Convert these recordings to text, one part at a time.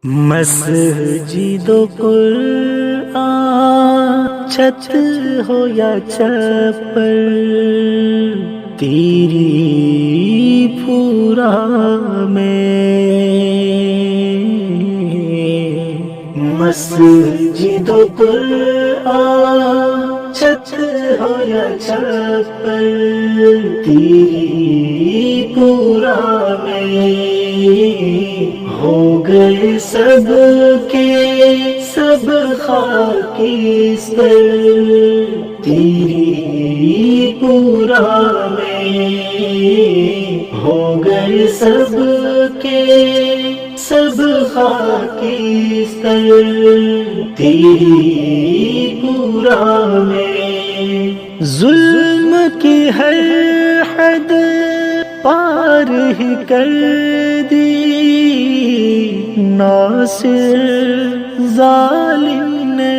مسجد و قرآن چھت ہو یا چھپر، تیری پورا میں مسجد و قرآن چھت ہو یا چھپر، تیری پورا میں ہو گئے سب کے سب خاکستر، تیری پورا میں ہو گئے سب کے سب خاکستر، تیری پورا میں ظلم کی ہر حد پار ہی کر دی، ناصر ظالم نے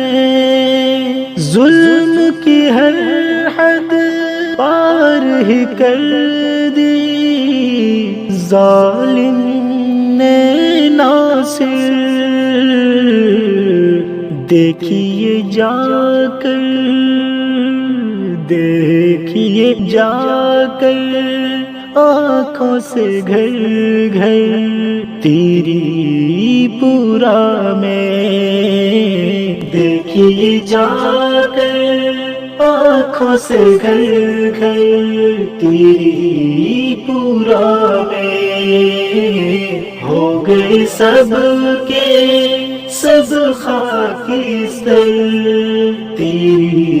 ظلم کی ہر حد پار ہی کر دی، ظالم نے ناصر دیکھیے جا کر، دیکھیے جا کر آنکھوں سے گھر گھر، تیری پورا میں دیکھیے جا کر آنکھوں سے گھر گھر، تیری پورا میں ہو گئے سب کے سب خاکستر، تیری